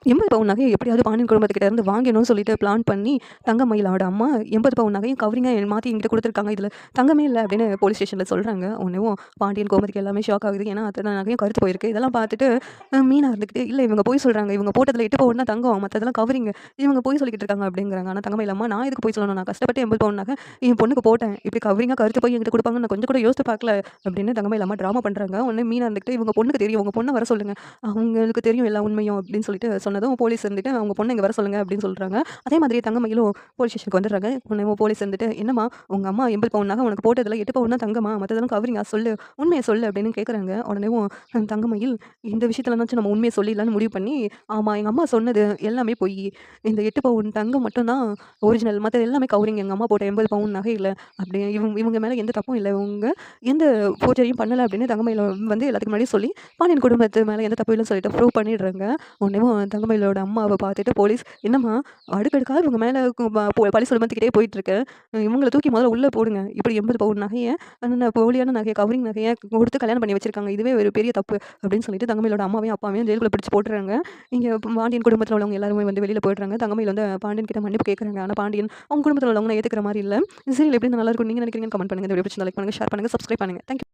80 பவுன் நகைய எப்படியாவது பாண்டியன் குடும்பத்துக்கிட்ட இருந்து வாங்கணும்னு சொல்லிட்டு பிளான் பண்ணி, தங்கமயிலோட அம்மா 80 பவுன் நகையும் கவரிங்கா மாத்தி என்கிட்ட குடுத்துருக்காங்க. இதுல தங்கமே இல்ல அப்படின்னு போலீஸ் ஸ்டேஷன்ல சொல்றாங்க. உடனேவும் பாண்டியன், கோமதிக்கு எல்லாமே ஷாக் ஆகுது. ஏன்னா, அத்தன நகையும் கருத்து போயிருக்கு. இதெல்லாம் பார்த்துட்டு மீனா இருந்துகிட்டு, "இல்ல இவங்க பொய் சொல்றாங்க. இவங்க போட்டதுல 8 பவுன் தான் தங்கம். மத்ததெல்லாம் கவரிங். இவங்க பொய் சொல்லிக்கிட்டு இருக்காங்க" அப்படிங்கிறாங்க. ஆனா தங்கமயில் அம்மா, "நான் எதுக்கு பொய் சொல்லணும்? நான் கஷ்டப்பட்டு 80 பவுன் நகை என் பொண்ணுக்கு போட்டேன். இப்படி கவரிங்கா கருத்து போய் என்கிட்ட குடுப்பாங்கன்னு நான் கொஞ்சம் கூட யோசிச்சு பார்க்கல" அப்படின்னு தங்கமயில் அம்மா டிராமா பண்றாங்க. உடனே மீனா இருந்துகிட்டு, "இவங்க பொண்ணுக்கு தெரியும். உங்க பொண்ண வர சொல்லுங்க. அவங்களுக்கு தெரியும் எல்லா உண்மையும்" அப்படின்னு சொல்லிட்டு சொன்னதும், போலீஸ் இருந்துட்டு, "அவங்க பொண்ண இங்க வர சொல்லுங்க" அப்படின்னு சொல்றாங்க. அதே மாதிரியே தங்கமயிலும் போலீஸ் ஸ்டேஷனுக்கு வந்துடுறாங்க. உடனே போலீஸ் இருந்துட்டு, "என்னம்மா உங்க அம்மா 80 பவுன் நகை உனக்கு போட்டதுல 8 பவுன் தான் தங்கமா? மத்ததெல்லாம் கவரிங்கா? சொல்லு. உண்மைய சொல்லு" அப்படின்னு கேட்குறாங்க. உடனேவும் தங்கமயில் இந்த விஷயத்துலனாச்சும் நம்ம உண்மைய சொல்லிடலாம்னு முடிவு பண்ணி, "ஆமா எங்க அம்மா சொன்னது எல்லாமே பொய். இந்த 8 பவுன் தங்கம் மட்டும் தான் ஒரிஜினல். மத்தது எல்லாமே கவரிங். எங்க அம்மா போட்ட 80 பவுன் நகை இல்ல. அப்படி இவங்க மேல எந்த தப்பும் இல்ல. இவங்க எந்த ஃபோர்ஜரியும் பண்ணல" அப்படின்னு தங்கமயில் வந்து எல்லாத்துக்கும் முன்னாடியே சொல்லி, பாண்டியன் குடும்பத்து மேல எந்த தப்பும் இல்லன்னு சொல்லிட்டு ப்ரூவ் பண்ணிடுறாங்க. உடனேவும் தங்கமயிலோட அம்மாவ பார்த்துட்டு போலீஸ், "என்னம்மா அடுக்கடுக்கா இவங்க மேல கு ப போ பழி சுமத்திக்கிட்டே போயிட்டுருக்கு. இவங்கள தூக்கி முதல்ல உள்ள போடுங்க. இப்படி 80 பவுன் நகைய போலியான நகைய கவரிங் நகைய கொடுத்து கல்யாணம் பண்ணி வச்சிருக்காங்க. இதுவே ஒரு பெரிய தப்பு" அப்படின்னு சொல்லிட்டு தங்கமயிலோட அம்மாவையும், அப்பாவையும் ஜெயிலுக்குள்ள பிடிச்சு போட்டுறாங்க. இங்க பாண்டியன் குடும்பத்தில உள்ளவங்க எல்லாருமே வந்து வெளியில போயிடுறாங்க. தங்கமயில் வந்து பாண்டியன் கிட்ட மன்னிப்பு கேட்குறாங்க. ஆனா பாண்டியன் அவங்க குடும்பத்தில உள்ளவங்க ஏத்துக்கிற மாரி இல்ல. இந்த சீரியல் எப்படி நல்லா இருக்கும்னு நீங்க நினைக்கிறீங்கன்னு கமெண்ட் பண்ணுங்க. இந்த வீடியோ பிடிச்சிருந்தா லைக் பண்ணுங்க, ஷேர் பண்ணுங்க, சப்ஸ்கிரைப் பண்ணுங்க. Thank you.